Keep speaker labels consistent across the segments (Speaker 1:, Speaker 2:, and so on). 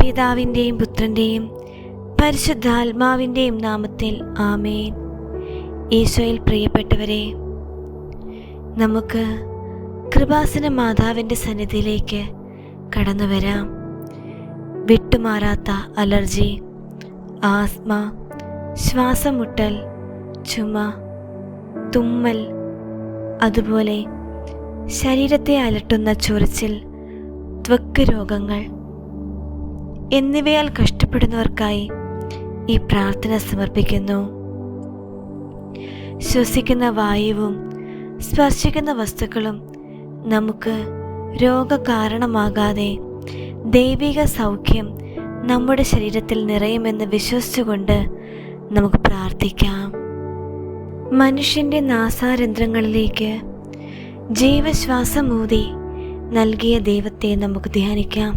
Speaker 1: പിതാവിൻ്റെയും പുത്രൻ്റെയും പരിശുദ്ധാത്മാവിൻ്റെയും നാമത്തിൽ ആമേൻ. ഈശോയിൽ പ്രിയപ്പെട്ടവരെ, നമുക്ക് കൃപാസന മാതാവിൻ്റെ സന്നിധിയിലേക്ക് കടന്നു വരാം. വിട്ടുമാറാത്ത അലർജി, ആസ്മ, ശ്വാസം മുട്ടൽ, ചുമ, തുമ്മൽ, അതുപോലെ ശരീരത്തെ അലട്ടുന്ന ചൊറിച്ചിൽ, ത്വക്ക് രോഗങ്ങൾ എന്നിവയാൽ കഷ്ടപ്പെടുന്നവർക്കായി ഈ പ്രാർത്ഥന സമർപ്പിക്കുന്നു. ശ്വസിക്കുന്ന വായുവും സ്പർശിക്കുന്ന വസ്തുക്കളും നമുക്ക് രോഗകാരണമാകാതെ ദൈവിക സൗഖ്യം നമ്മുടെ ശരീരത്തിൽ നിറയുമെന്ന് വിശ്വസിച്ചുകൊണ്ട് നമുക്ക് പ്രാർത്ഥിക്കാം. മനുഷ്യൻ്റെ നാസാരന്ധ്രങ്ങളിലേക്ക് ജീവശ്വാസം ഊതി നൽകിയ ദൈവത്തെ നമുക്ക് ധ്യാനിക്കാം.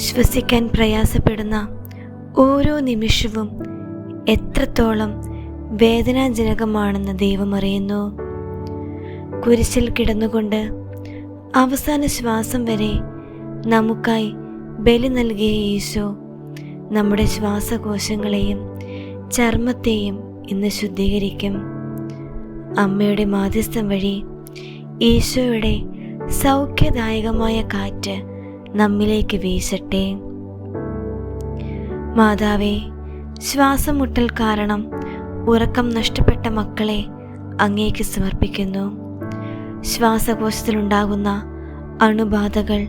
Speaker 1: ശ്വസിക്കാൻ പ്രയാസപ്പെടുന്ന ഓരോ നിമിഷവും എത്രത്തോളം വേദനാജനകമാണെന്ന് ദൈവം അറിയുന്നു. കുരിശിൽ കിടന്നുകൊണ്ട് അവസാന ശ്വാസം വരെ നമുക്കായി ബലി നൽകിയ ഈശോ നമ്മുടെ ശ്വാസകോശങ്ങളെയും ചർമ്മത്തെയും ഇന്ന് ശുദ്ധീകരിക്കും. അമ്മയുടെ മാധ്യസ്ഥം വഴി ഈശോയുടെ സൗഖ്യദായകമായ കാറ്റ് നമ്മിലേക്ക് വീശട്ടെ. മാതാവേ, ശ്വാസം മുട്ടൽ കാരണം ഉറക്കം നഷ്ടപ്പെട്ട മക്കളെ അങ്ങേക്ക് സമർപ്പിക്കുന്നു. ശ്വാസകോശത്തിലുണ്ടാകുന്ന അണുബാധകൾ,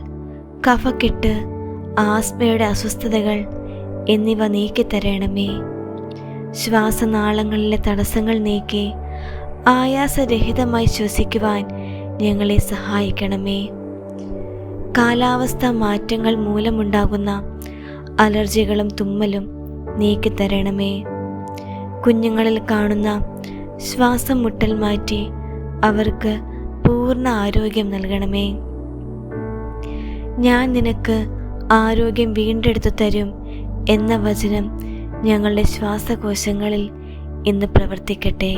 Speaker 1: കഫക്കെട്ട്, ആസ്മയുടെ അസ്വസ്ഥതകൾ എന്നിവ നീക്കിത്തരണമേ. ശ്വാസനാളങ്ങളിലെ തടസ്സങ്ങൾ നീക്കി ആയാസരഹിതമായി ശ്വസിക്കുവാൻ ഞങ്ങളെ സഹായിക്കണമേ. കാലാവസ്ഥാ മാറ്റങ്ങൾ മൂലമുണ്ടാകുന്ന അലർജികളും തുമ്മലും നീക്കിത്തരണമേ. കുഞ്ഞുങ്ങളിൽ കാണുന്ന ശ്വാസം മുട്ടൽ മാറ്റി അവർക്ക് പൂർണ്ണ ആരോഗ്യം നൽകണമേ. ഞാൻ നിനക്ക് ആരോഗ്യം വീണ്ടെടുത്തു തരും എന്ന വചനം ഞങ്ങളുടെ ശ്വാസകോശങ്ങളിൽ ഇന്ന് പ്രവർത്തിക്കട്ടെ.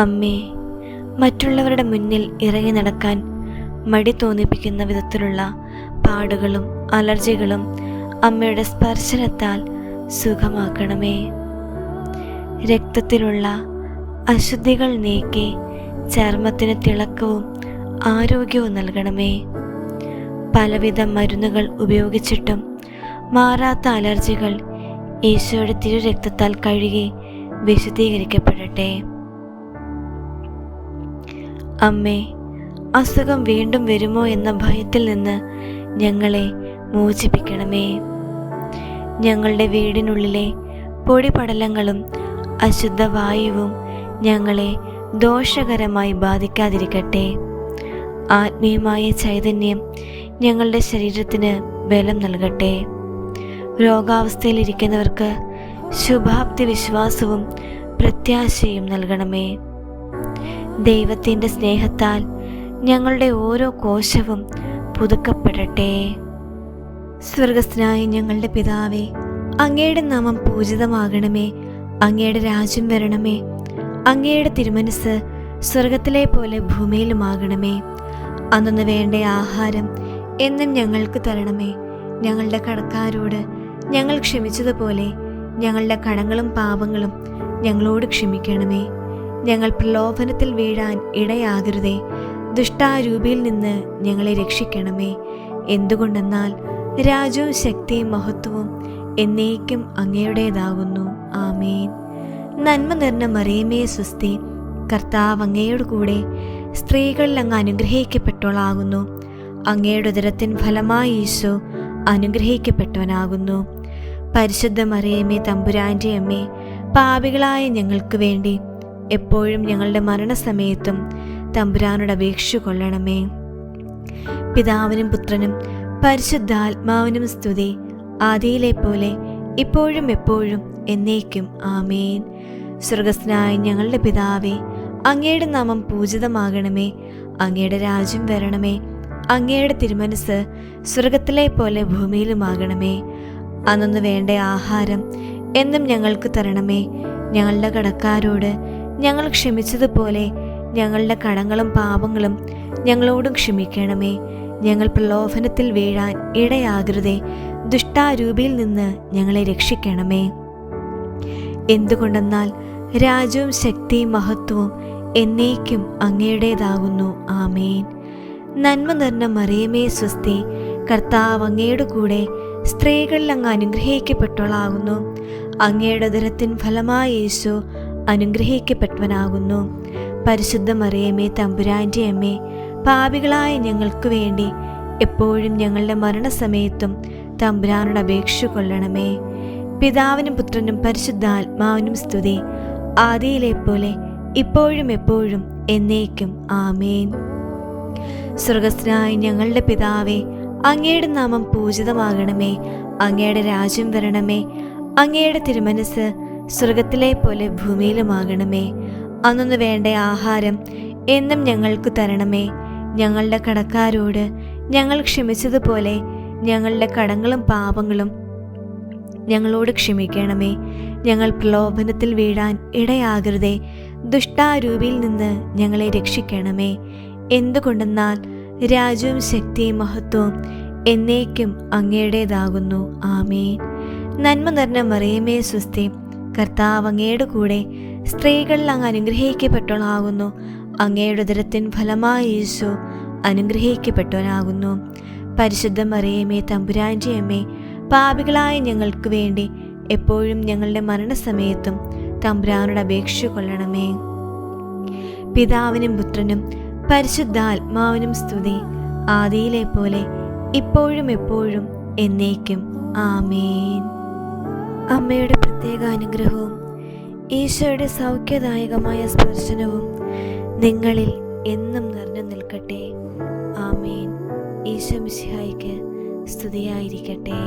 Speaker 1: അമ്മേ, മറ്റുള്ളവരുടെ മുന്നിൽ ഇറങ്ങി നടക്കാൻ മടി തോന്നിപ്പിക്കുന്ന വിധത്തിലുള്ള പാടുകളും അലർജികളും അമ്മയുടെ സ്പർശനത്താൽ സുഖമാക്കണമേ. രക്തത്തിലുള്ള അശുദ്ധികൾ നീക്കി ചർമ്മത്തിന് തിളക്കവും ആരോഗ്യവും നൽകണമേ. പലവിധ മരുന്നുകൾ ഉപയോഗിച്ചിട്ടും മാറാത്ത അലർജികൾ ഈശോയുടെ തിരുരക്തത്താൽ കഴുകി വിശുദ്ധീകരിക്കപ്പെടട്ടെ. അമ്മേ, അസുഖം വീണ്ടും വരുമോ എന്ന ഭയത്തിൽ നിന്ന് ഞങ്ങളെ മോചിപ്പിക്കണമേ. ഞങ്ങളുടെ വീടിനുള്ളിലെ പൊടിപടലങ്ങളും അശുദ്ധ വായുവും ഞങ്ങളെ ദോഷകരമായി ബാധിക്കാതിരിക്കട്ടെ. ആത്മീയമായ ചൈതന്യം ഞങ്ങളുടെ ശരീരത്തിന് ബലം നൽകട്ടെ. രോഗാവസ്ഥയിലിരിക്കുന്നവർക്ക് ശുഭാപ്തി വിശ്വാസവും പ്രത്യാശയും നൽകണമേ. ദൈവത്തിൻ്റെ സ്നേഹത്താൽ ഞങ്ങളുടെ ഓരോ കോശവും പുതുക്കപ്പെടട്ടെ. സ്വർഗസ്ഥനായ ഞങ്ങളുടെ പിതാവേ, അങ്ങയുടെ നാമം പൂജിതമാകണമേ. അങ്ങയുടെ രാജ്യം വരണമേ. അങ്ങയുടെ തിരുമനസ് സ്വർഗത്തിലെ പോലെ ഭൂമിയിലുമാകണമേ. അന്നു വേണ്ട ആഹാരം എന്നും ഞങ്ങൾക്ക് തരണമേ. ഞങ്ങളുടെ കടക്കാരോട് ഞങ്ങൾ ക്ഷമിച്ചതുപോലെ ഞങ്ങളുടെ കടങ്ങളും പാപങ്ങളും ഞങ്ങളോട് ക്ഷമിക്കണമേ. ഞങ്ങൾ പ്രലോഭനത്തിൽ വീഴാൻ ഇടയാകരുതേ. ദുഷ്ടാരൂപിയിൽ നിന്ന് ഞങ്ങളെ രക്ഷിക്കണമേ. എന്തുകൊണ്ടെന്നാൽ രാജ്യവും ശക്തിയും മഹത്വവും എന്നേക്കും അങ്ങയുടേതാകുന്നു. ആമേൻ. നന്മ നിറഞ്ഞ മറിയമേ സ്വസ്തി, കർത്താവ് അങ്ങയോട് കൂടെ സ്ത്രീകളിൽ അങ്ങ് അനുഗ്രഹിക്കപ്പെട്ടവളാകുന്നു. അങ്ങയുടെ ഉദരത്തിൻ ഫലമായി ഈശോ അനുഗ്രഹിക്കപ്പെട്ടവനാകുന്നു. പരിശുദ്ധ മറിയമേ, തമ്പുരാൻ്റെ അമ്മേ, പാപികളായ ഞങ്ങൾക്ക് വേണ്ടി എപ്പോഴും ഞങ്ങളുടെ മരണസമയത്തും തമ്പുരാനോട് അപേക്ഷിച്ചു കൊള്ളണമേ. പിതാവിനും പുത്രനും പരിശുദ്ധാത്മാവിനും സ്തുതി, ആദിയിലെ പോലെ ഇപ്പോഴും എപ്പോഴും എന്നേക്കും. ആമേൻ. സ്വർഗസ്ഥനായ ഞങ്ങളുടെ പിതാവേ, അങ്ങയുടെ നാമം പൂജിതമാകണമേ. അങ്ങയുടെ രാജ്യം വരണമേ. അങ്ങയുടെ തിരുമനസ് സ്വർഗത്തിലെ പോലെ ഭൂമിയിലുമാകണമേ. അന്നു വേണ്ട ആഹാരം എന്നും ഞങ്ങൾക്ക് തരണമേ. ഞങ്ങളുടെ കടക്കാരോട് ഞങ്ങൾ ക്ഷമിച്ചതുപോലെ ഞങ്ങളുടെ കടങ്ങളും പാപങ്ങളും ഞങ്ങളോടും ക്ഷമിക്കണമേ. ഞങ്ങൾ പ്രലോഭനത്തിൽ വീഴാൻ ഇടയാകരുതേ. ദുഷ്ടാരൂപിയിൽ നിന്ന് ഞങ്ങളെ രക്ഷിക്കണമേ. എന്തുകൊണ്ടെന്നാൽ രാജ്യവും ശക്തിയും മഹത്വവും എന്നേക്കും അങ്ങയുടേതാകുന്നു. ആമേൻ. നന്മ നിറഞ്ഞ മറിയമേ സ്വസ്തി, കർത്താവ് അങ്ങയുടെ കൂടെ സ്ത്രീകളിൽ അങ്ങ് അനുഗ്രഹിക്കപ്പെട്ടവളാകുന്നു. അങ്ങയുടെ ഉദരത്തിൻ ഫലമായ യേശു അനുഗ്രഹിക്കപ്പെട്ടവനാകുന്നു. പരിശുദ്ധ മറിയമേ തമ്പുരാൻ്റെ അമ്മേ, പാപികളായ ഞങ്ങൾക്ക് വേണ്ടി എപ്പോഴും ഞങ്ങളുടെ മരണസമയത്തും തമ്പുരാനോട് അപേക്ഷ കൊള്ളണമേ. പിതാവിനും പുത്രനും പരിശുദ്ധാത്മാവിനും സ്തുതി, ആദിയിലെ പോലെ ഇപ്പോഴും എപ്പോഴും എന്നേക്കും. ആമേൻ. സ്വർഗസ്ഥനായ ഞങ്ങളുടെ പിതാവേ, അങ്ങയുടെ നാമം പൂജിതമാകണമേ. അങ്ങയുടെ രാജ്യം വരണമേ. അങ്ങയുടെ തിരുമനസ് സ്വർഗത്തിലെ പോലെ ഭൂമിയിലുമാകണമേ. അന്നു വേണ്ട ആഹാരം എന്നും ഞങ്ങൾക്ക് തരണമേ. ഞങ്ങളുടെ കടക്കാരോട് ഞങ്ങൾ ക്ഷമിച്ചതുപോലെ ഞങ്ങളുടെ കടങ്ങളും പാപങ്ങളും ഞങ്ങളോട് ക്ഷമിക്കണമേ. ഞങ്ങൾ പ്രലോഭനത്തിൽ വീഴാൻ ഇടയാകരുതേ. ദുഷ്ടാരൂപിയിൽ നിന്ന് ഞങ്ങളെ രക്ഷിക്കണമേ. എന്തുകൊണ്ടെന്നാൽ രാജ്യവും ശക്തിയും മഹത്വവും എന്നേക്കും അങ്ങയുടേതാകുന്നു. ആമേൻ. നന്മ നിറഞ്ഞ മറിയമേ സ്വസ്തി, കർത്താവ് അങ്ങയുടെ കൂടെ സ്ത്രീകളിൽ അങ്ങ് അനുഗ്രഹിക്കപ്പെട്ടവളാകുന്നു. അങ്ങയുടെ ഉദരത്തിൻ ഫലമായ യേശു അനുഗ്രഹിക്കപ്പെട്ടവനാകുന്നു. പരിശുദ്ധ മറിയമേ തമ്പുരാൻ്റെ അമ്മേ, പാപികളായ ഞങ്ങൾക്ക് വേണ്ടി എപ്പോഴും ഞങ്ങളുടെ മരണസമയത്തും തമ്പുരാനോട് അപേക്ഷ കൊള്ളണമേ. പിതാവിനും പുത്രനും പരിശുദ്ധാത്മാവിനും സ്തുതി, ആദിയിലെ പോലെ ഇപ്പോഴും എപ്പോഴും എന്നേക്കും. ആമേൻ. അമ്മയുടെ പ്രത്യേക അനുഗ്രഹവും ഈശോയുടെ സൗഖ്യദായകമായ സ്പർശനവും നിങ്ങളിൽ എന്നും നിറഞ്ഞു നിൽക്കട്ടെ. ആമേൻ. ഈശോ മിശിഹായ്ക്ക് സ്തുതിയായിരിക്കട്ടെ.